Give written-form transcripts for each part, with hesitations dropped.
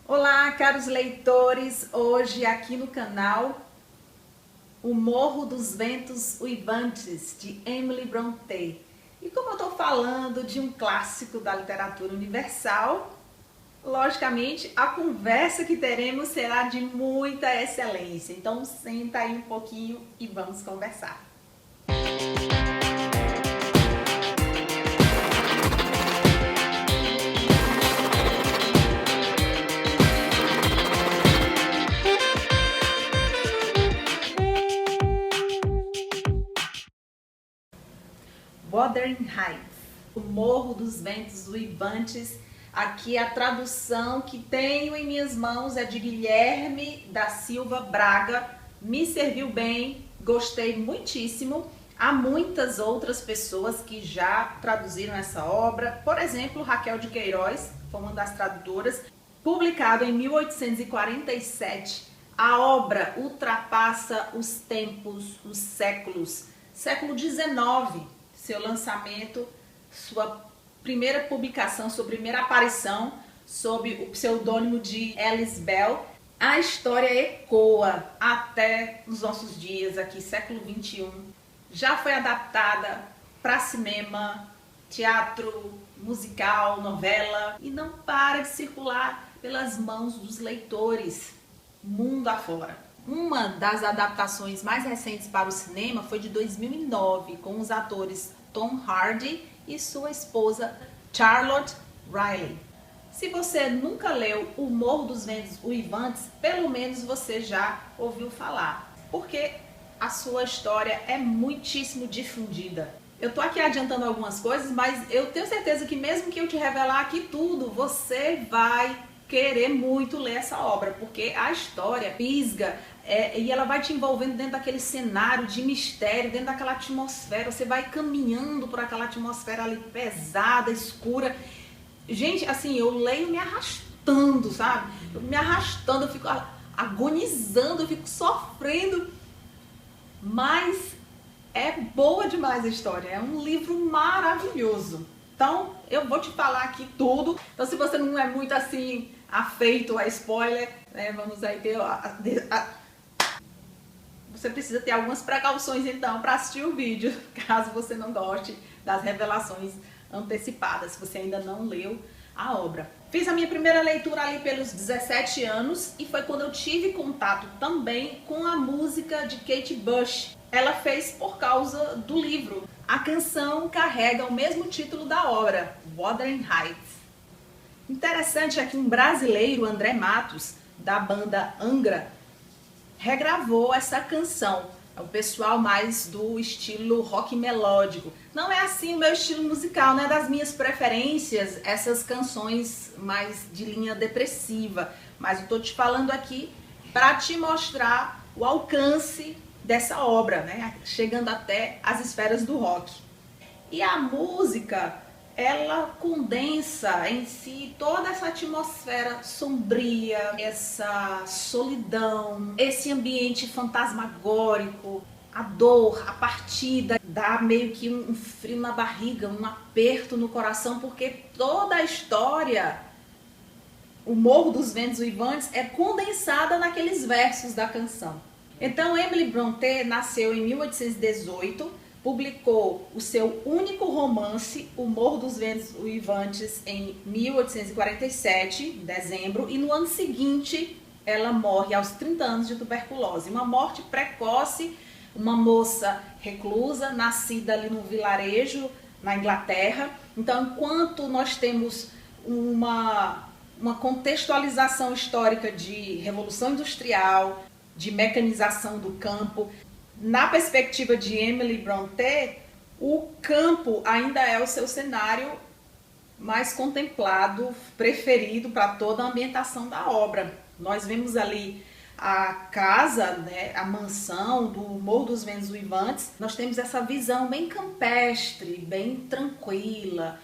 Olá, caros leitores! Hoje aqui no canal O Morro dos Ventos Uivantes, de Emily Brontë. E como eu estou falando de um clássico da literatura universal, logicamente a conversa que teremos será de muita excelência. Então senta aí um pouquinho e vamos conversar. Wuthering Heights, O Morro dos Ventos Uivantes. Aqui a tradução que tenho em minhas mãos é de Guilherme da Silva Braga. Me serviu bem, gostei muitíssimo. Há muitas outras pessoas que já traduziram essa obra. Por exemplo, Raquel de Queiroz foi uma das tradutoras. Publicado em 1847, a obra ultrapassa os tempos, os séculos. Século XIX, seu lançamento, sua primeira publicação, sua primeira aparição sob o pseudônimo de Alice Bell. A história ecoa até os nossos dias, aqui século XXI. Já foi adaptada para cinema, teatro, musical, novela e não para de circular pelas mãos dos leitores mundo afora. Uma das adaptações mais recentes para o cinema foi de 2009, com os atores Tom Hardy e sua esposa Charlotte Riley. Se você nunca leu O Morro dos Ventos Uivantes, pelo menos você já ouviu falar, porque a sua história é muitíssimo difundida. Eu tô aqui adiantando algumas coisas, mas eu tenho certeza que mesmo que eu te revelar aqui tudo, você vai querer muito ler essa obra, porque a história fisga e ela vai te envolvendo dentro daquele cenário de mistério, dentro daquela atmosfera. Você vai caminhando por aquela atmosfera ali pesada, escura. Gente, assim, eu leio me arrastando, sabe? Me arrastando, eu fico agonizando, eu fico sofrendo. Mas é boa demais a história, é um livro maravilhoso. Então, eu vou te falar aqui tudo. Então, se você não é muito assim afeito a spoiler, né, vamos aí ter você precisa ter algumas precauções então para assistir o vídeo, caso você não goste das revelações antecipadas, se você ainda não leu a obra. Fiz a minha primeira leitura ali pelos 17 anos e foi quando eu tive contato também com a música de Kate Bush. Ela fez por causa do livro. A canção carrega o mesmo título da obra, Wuthering Heights. Interessante é que um brasileiro, André Matos, da banda Angra, regravou essa canção. É o pessoal mais do estilo rock melódico. Não é assim o meu estilo musical, não é das minhas preferências essas canções mais de linha depressiva. Mas eu tô te falando aqui para te mostrar o alcance dessa obra, né? Chegando até as esferas do rock. E a música, ela condensa em si toda essa atmosfera sombria, essa solidão, esse ambiente fantasmagórico, a dor, a partida, dá meio que um frio na barriga, um aperto no coração, porque toda a história, O Morro dos Ventos Uivantes, é condensada naqueles versos da canção. Então, Emily Brontë nasceu em 1818, publicou o seu único romance, O Morro dos Ventos Uivantes, em 1847, em dezembro, e no ano seguinte ela morre aos 30 anos de tuberculose. Uma morte precoce, uma moça reclusa, nascida ali no vilarejo, na Inglaterra. Então, enquanto nós temos uma contextualização histórica de Revolução Industrial, de mecanização do campo, na perspectiva de Emily Brontë, o campo ainda é o seu cenário mais contemplado, preferido para toda a ambientação da obra. Nós vemos ali a casa, né, a mansão do Morro dos Ventos Uivantes. Nós temos essa visão bem campestre, bem tranquila.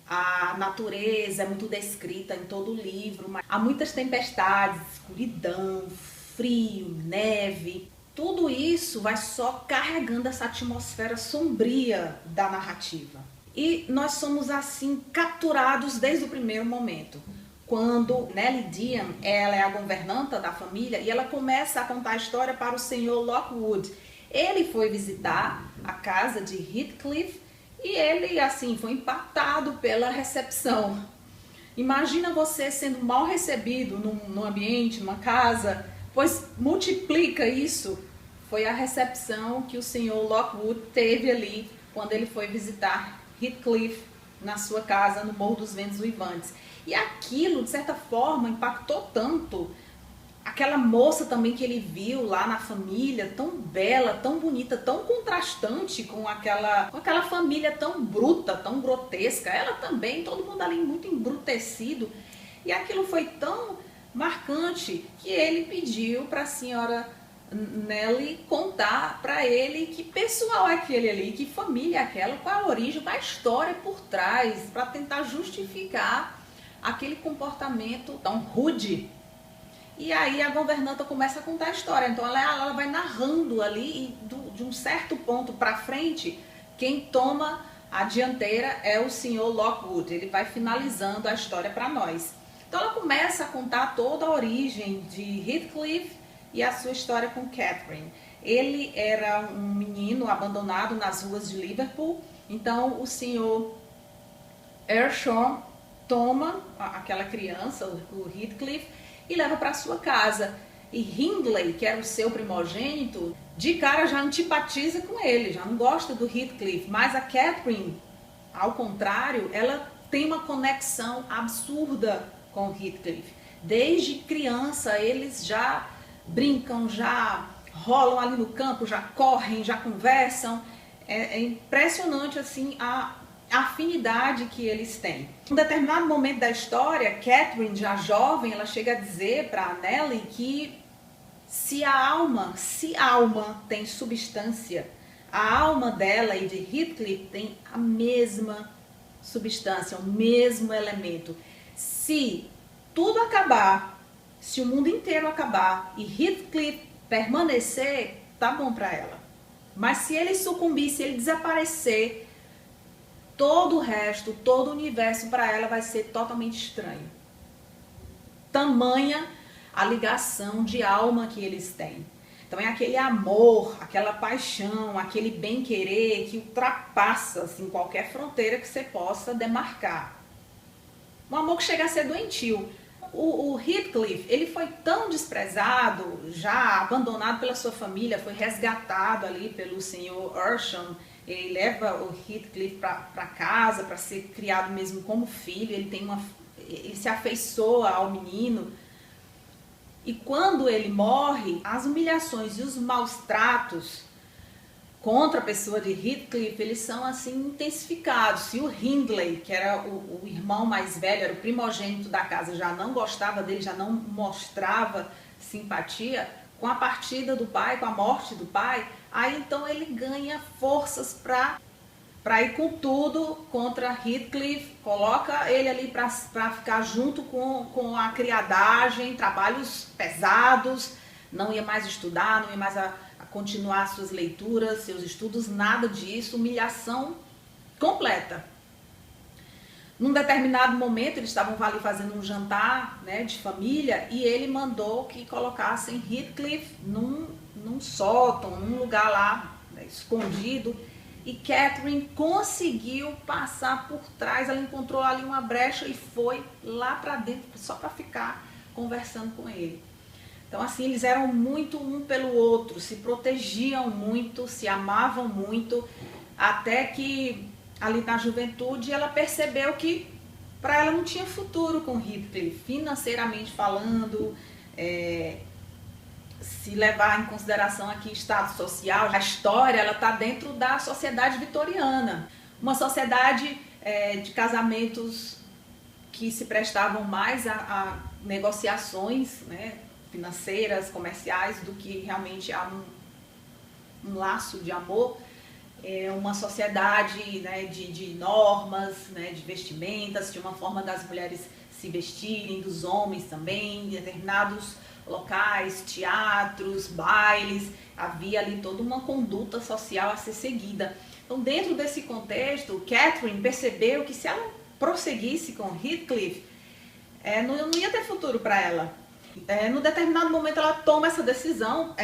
A natureza é muito descrita em todo o livro, mas há muitas tempestades, escuridão, frio, neve. Tudo isso vai só carregando essa atmosfera sombria da narrativa. E nós somos assim capturados desde o primeiro momento. quando Nellie Dean, ela é a governanta da família, e ela começa a contar a história para o senhor Lockwood. Ele foi visitar a casa de Heathcliff e ele, assim, foi impactado pela recepção. Imagina você sendo mal recebido num ambiente, numa casa, pois multiplica isso. Foi a recepção que o senhor Lockwood teve ali quando ele foi visitar Heathcliff na sua casa no Morro dos Ventos Uivantes. E aquilo, de certa forma, impactou tanto aquela moça também que ele viu lá na família, tão bela, tão bonita, tão contrastante com aquela família tão bruta, tão grotesca. Ela também, todo mundo ali muito embrutecido. E aquilo foi tão marcante que ele pediu para a senhora Nellie contar para ele que pessoal é aquele ali, que família é aquela, qual a origem, qual a história por trás, para tentar justificar aquele comportamento tão rude. E aí a governanta começa a contar a história. Então ela vai narrando ali e de um certo ponto para frente, quem toma a dianteira é o senhor Lockwood. Ele vai finalizando a história para nós. Então ela começa a contar toda a origem de Heathcliff e a sua história com Catherine. Ele era um menino abandonado nas ruas de Liverpool. Então o senhor Earnshaw toma aquela criança, o Heathcliff, e leva para sua casa. E Hindley, que era o seu primogênito, de cara já antipatiza com ele, já não gosta do Heathcliff. Mas a Catherine, ao contrário, ela tem uma conexão absurda com o Heathcliff. Desde criança eles já brincam, já rolam ali no campo, já correm, já conversam. É impressionante assim a afinidade que eles têm. Em um determinado momento da história, Catherine, já jovem, ela chega a dizer para Nellie que se a alma tem substância, a alma dela e de Heathcliff tem a mesma substância, o mesmo elemento. Se tudo acabar, se o mundo inteiro acabar e Heathcliff permanecer, tá bom para ela. Mas se ele sucumbir, se ele desaparecer, todo o resto, todo o universo para ela vai ser totalmente estranho. Tamanha a ligação de alma que eles têm. Então é aquele amor, aquela paixão, aquele bem-querer que ultrapassa assim, qualquer fronteira que você possa demarcar. Um amor que chega a ser doentio. O Heathcliff, ele foi tão desprezado, já abandonado pela sua família, foi resgatado ali pelo senhor Earnshaw. Ele leva o Heathcliff para casa, para ser criado mesmo como filho. Ele se afeiçoa ao menino. E quando ele morre, as humilhações e os maus tratos contra a pessoa de Heathcliff, eles são assim intensificados. Se o Hindley, que era o irmão mais velho, era o primogênito da casa, já não gostava dele, já não mostrava simpatia, com a partida do pai, com a morte do pai, aí então ele ganha forças para ir com tudo contra Heathcliff, coloca ele ali para ficar junto com a criadagem, trabalhos pesados, não ia mais estudar, não ia mais a continuar suas leituras, seus estudos, nada disso, humilhação completa. Num determinado momento, eles estavam ali fazendo um jantar, né, de família, e ele mandou que colocassem Heathcliff num sótão, num lugar lá, né, escondido, e Catherine conseguiu passar por trás, ela encontrou ali uma brecha e foi lá para dentro, só para ficar conversando com ele. Então assim, eles eram muito um pelo outro, se protegiam muito, se amavam muito, até que ali na juventude ela percebeu que para ela não tinha futuro com Heathcliff, financeiramente falando, se levar em consideração aqui estado social. A história ela está dentro da sociedade vitoriana, uma sociedade de casamentos que se prestavam mais a negociações, né, financeiras, comerciais, do que realmente a um laço de amor. É uma sociedade, né, de normas, né, de vestimentas, de uma forma das mulheres se vestirem, dos homens também, em determinados locais, teatros, bailes, havia ali toda uma conduta social a ser seguida. Então, dentro desse contexto, Catherine percebeu que se ela prosseguisse com Heathcliff, não ia ter futuro para ela. No determinado momento ela toma essa decisão,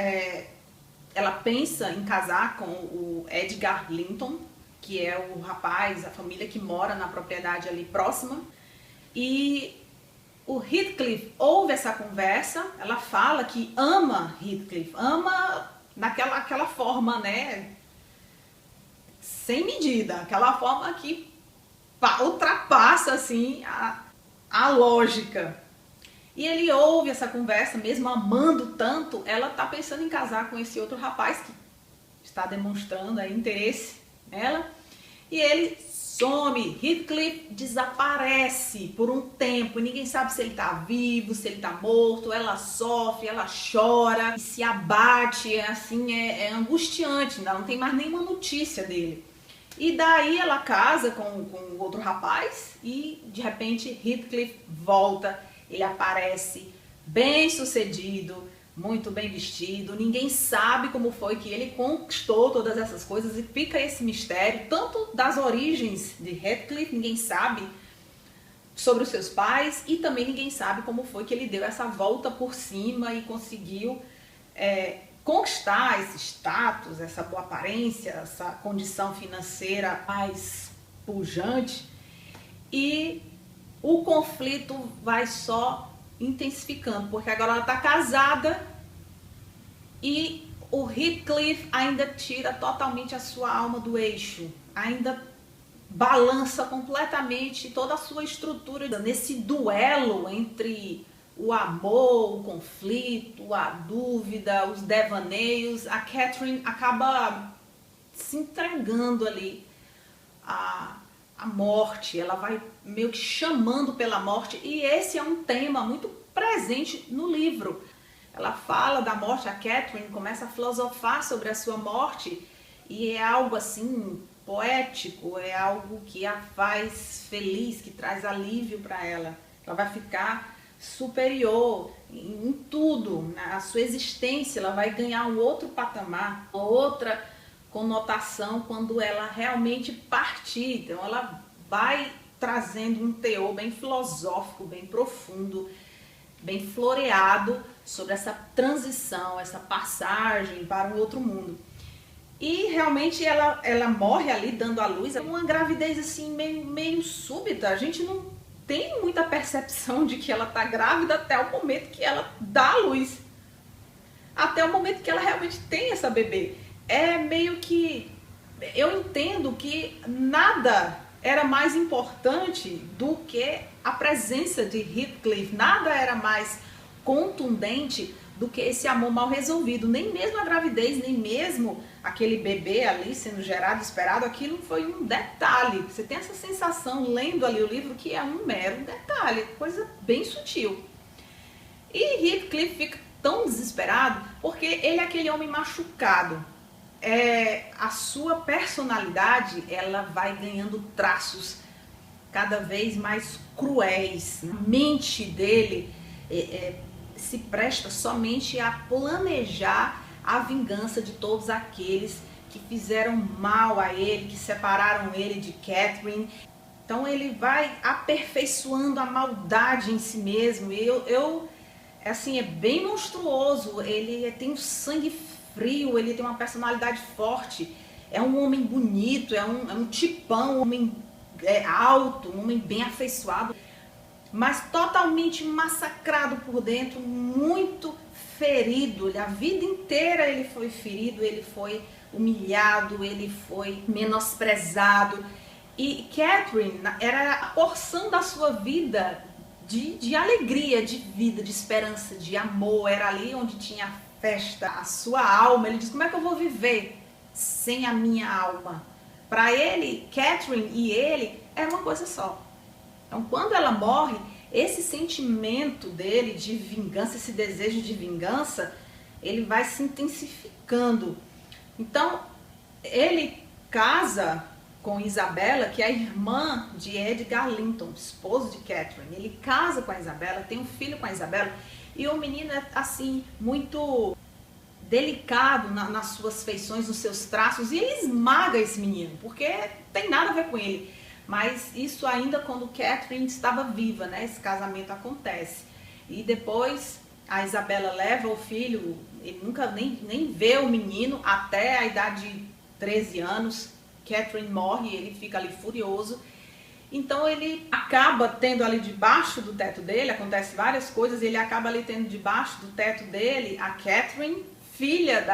ela pensa em casar com o Edgar Linton, que é o rapaz, a família que mora na propriedade ali próxima. E o Heathcliff ouve essa conversa, ela fala que ama Heathcliff, ama naquela forma, né, sem medida, aquela forma que ultrapassa assim a lógica. E ele ouve essa conversa, mesmo amando tanto, ela tá pensando em casar com esse outro rapaz que está demonstrando aí interesse nela. E ele some, Heathcliff desaparece por um tempo, ninguém sabe se ele tá vivo, se ele tá morto, ela sofre, ela chora, se abate, assim, é angustiante, não tem mais nenhuma notícia dele. E daí ela casa com outro rapaz e de repente Heathcliff volta, ele aparece bem sucedido, muito bem vestido, ninguém sabe como foi que ele conquistou todas essas coisas e fica esse mistério, tanto das origens de Heathcliff, ninguém sabe sobre os seus pais e também ninguém sabe como foi que ele deu essa volta por cima e conseguiu conquistar esse status, essa boa aparência, essa condição financeira mais pujante. E o conflito vai só intensificando, porque agora ela está casada e o Heathcliff ainda tira totalmente a sua alma do eixo, ainda balança completamente toda a sua estrutura nesse duelo entre o amor, o conflito, a dúvida, os devaneios. A Catherine acaba se entregando ali à morte, ela vai meio que chamando pela morte, e esse é um tema muito presente no livro. Ela fala da morte, a Catherine começa a filosofar sobre a sua morte, e é algo assim poético, é algo que a faz feliz, que traz alívio para ela. Ela vai ficar superior em tudo, a sua existência, ela vai ganhar um outro patamar, uma outra conotação quando ela realmente partir. Então ela vai trazendo um teor bem filosófico, bem profundo, bem floreado sobre essa transição, essa passagem para um outro mundo. E realmente ela morre ali dando à luz, uma gravidez assim meio súbita. A gente não tem muita percepção de que ela está grávida até o momento que ela dá à luz, até o momento que ela realmente tem essa bebê. É meio que, eu entendo que nada era mais importante do que a presença de Heathcliff, nada era mais contundente do que esse amor mal resolvido, nem mesmo a gravidez, nem mesmo aquele bebê ali sendo gerado, esperado, aquilo foi um detalhe. Você tem essa sensação lendo ali o livro que é um mero detalhe, coisa bem sutil. E Heathcliff fica tão desesperado porque ele é aquele homem machucado. A sua personalidade, ela vai ganhando traços cada vez mais cruéis. A mente dele se presta somente a planejar a vingança de todos aqueles que fizeram mal a ele, que separaram ele de Catherine. Então ele vai aperfeiçoando a maldade em si mesmo. Assim, é bem monstruoso. Ele tem um sangue frio, ele tem uma personalidade forte. É um homem bonito, é um tipão, um homem alto, um homem bem afeiçoado, mas totalmente massacrado por dentro, muito ferido. A vida inteira ele foi ferido, ele foi humilhado, ele foi menosprezado. E Catherine era a porção da sua vida de alegria, de vida, de esperança, de amor. Era ali onde tinha a festa, a sua alma. Ele diz: como é que eu vou viver sem a minha alma? Para ele, Catherine e ele é uma coisa só. Então, quando ela morre, esse sentimento dele de vingança, esse desejo de vingança, ele vai se intensificando. Então, ele casa com Isabella, que é a irmã de Edgar Linton, esposo de Catherine. Ele casa com a Isabella, tem um filho com a Isabella, e o menino é assim, muito delicado nas suas feições, nos seus traços, e ele esmaga esse menino, porque tem nada a ver com ele. Mas isso ainda quando Catherine estava viva, né? Esse casamento acontece. E depois a Isabela leva o filho, ele nunca nem vê o menino até a idade de 13 anos. Catherine morre, ele fica ali furioso. Então ele acaba tendo ali debaixo do teto dele, acontece várias coisas, ele acaba ali tendo debaixo do teto dele a Catherine, filha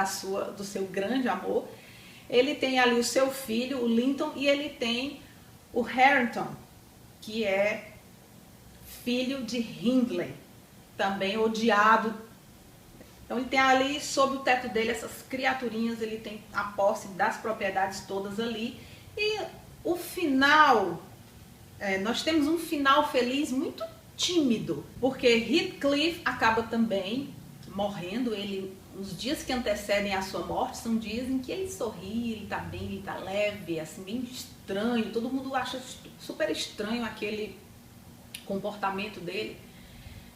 do seu grande amor. Ele tem ali o seu filho, o Linton, e ele tem o Harrington, que é filho de Hindley, também odiado. Então ele tem ali sob o teto dele essas criaturinhas, ele tem a posse das propriedades todas ali. E o final, nós temos um final feliz muito tímido, porque Heathcliff acaba também morrendo. Os dias que antecedem a sua morte são dias em que ele sorri, ele tá bem, ele tá leve, assim, bem estranho. Todo mundo acha super estranho aquele comportamento dele.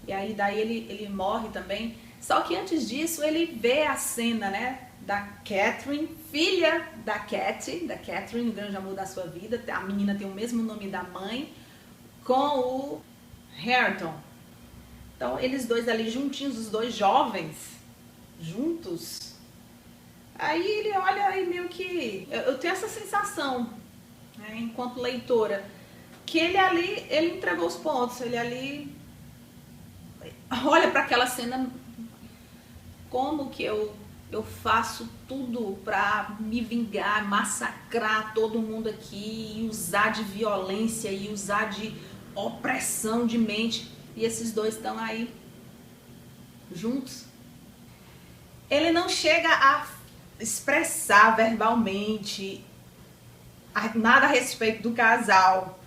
E aí daí ele morre também. Só que antes disso ele vê a cena, né, da Catherine, filha da Catherine, o grande amor da sua vida. A menina tem o mesmo nome da mãe, com o Harrington. Então eles dois ali juntinhos, os dois jovens, juntos. Aí ele olha e meio que... Eu tenho essa sensação, né, enquanto leitora, que ele entregou os pontos. Ele ali olha para aquela cena, como que eu faço tudo para me vingar, massacrar todo mundo aqui, e usar de violência, e usar de opressão de mente. E esses dois estão aí juntos. Ele não chega a expressar verbalmente nada a respeito do casal,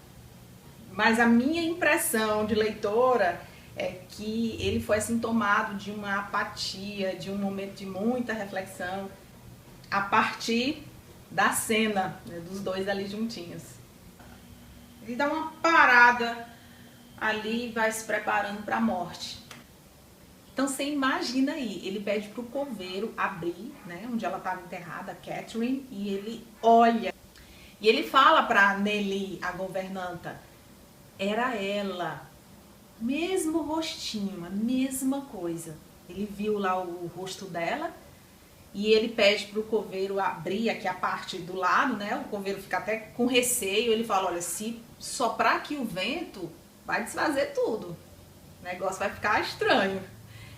mas a minha impressão de leitora é que ele foi assim tomado de uma apatia, de um momento de muita reflexão, a partir da cena, né, dos dois ali juntinhos. Ele dá uma parada ali e vai se preparando para a morte. Então você imagina aí, ele pede para o coveiro abrir, né, onde ela estava enterrada, Catherine, e ele olha. E ele fala para Nelly, a governanta, era ela, mesmo rostinho, a mesma coisa. Ele viu lá o rosto dela e ele pede para o coveiro abrir aqui a parte do lado, né? O coveiro fica até com receio. Ele fala, olha, se soprar aqui o vento, vai desfazer tudo. O negócio vai ficar estranho.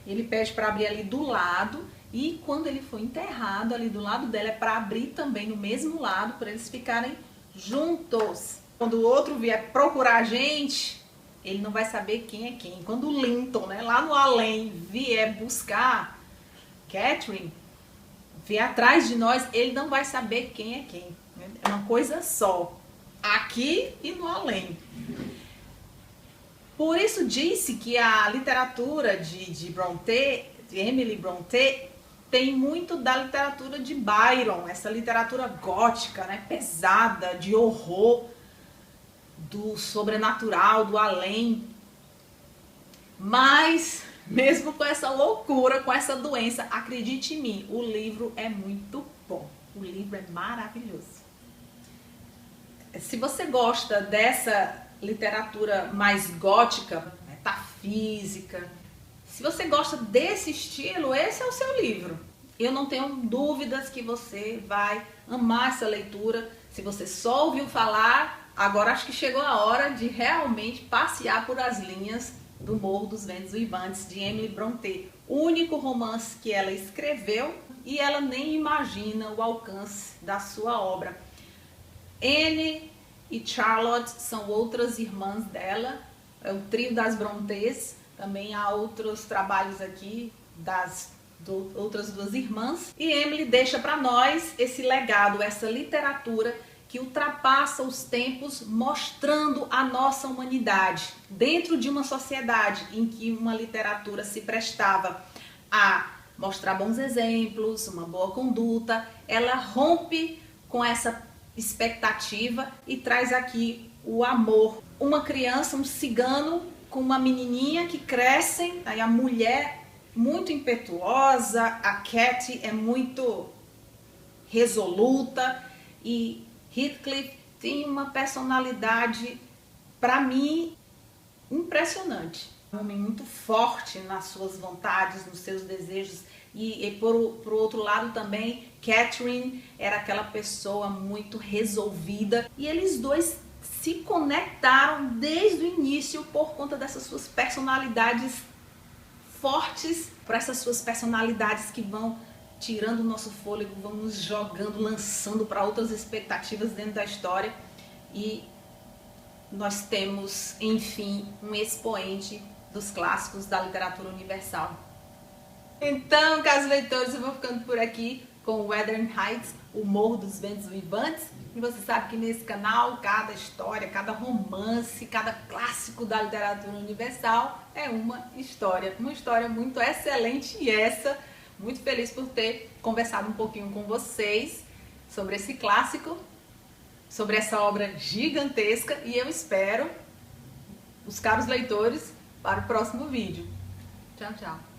Ele pede para abrir ali do lado, e quando ele for enterrado ali do lado dela, é para abrir também no mesmo lado, para eles ficarem juntos. Quando o outro vier procurar a gente, ele não vai saber quem é quem. Quando o Linton, né, lá no além, vier buscar Catherine, vier atrás de nós, ele não vai saber quem é quem. É uma coisa só, aqui e no além. Por isso disse que a literatura de Brontë, de Emily Brontë, tem muito da literatura de Byron, essa literatura gótica, né, pesada, de horror, do sobrenatural, do além. Mas, mesmo com essa loucura, com essa doença, acredite em mim, o livro é muito bom. O livro é maravilhoso. Se você gosta dessa literatura mais gótica, metafísica, se você gosta desse estilo, esse é o seu livro. Eu não tenho dúvidas que você vai amar essa leitura. Se você só ouviu falar, agora acho que chegou a hora de realmente passear por as linhas do Morro dos Ventos Uivantes, de Emily Brontë. O único romance que ela escreveu, e ela nem imagina o alcance da sua obra. Anne e Charlotte são outras irmãs dela, é o trio das Brontës. Também há outros trabalhos aqui das outras duas irmãs. E Emily deixa para nós esse legado, essa literatura que ultrapassa os tempos, mostrando a nossa humanidade dentro de uma sociedade em que uma literatura se prestava a mostrar bons exemplos, uma boa conduta. Ela rompe com essa expectativa e traz aqui o amor. Uma criança, um cigano com uma menininha que crescem, aí a mulher muito impetuosa, a Cat é muito resoluta e Heathcliff tem uma personalidade, para mim, impressionante. Um homem muito forte nas suas vontades, nos seus desejos. E por outro lado também, Catherine era aquela pessoa muito resolvida. E eles dois se conectaram desde o início por conta dessas suas personalidades fortes, por essas suas personalidades que vão tirando o nosso fôlego, vão nos jogando, lançando para outras expectativas dentro da história. E nós temos, enfim, um expoente dos clássicos da literatura universal. Então, caros leitores, eu vou ficando por aqui com Wuthering Heights, o Morro dos Ventos Vivantes. E você sabe que nesse canal, cada história, cada romance, cada clássico da literatura universal é uma história muito excelente. E essa, muito feliz por ter conversado um pouquinho com vocês sobre esse clássico, sobre essa obra gigantesca. E eu espero os caros leitores para o próximo vídeo. Tchau, tchau.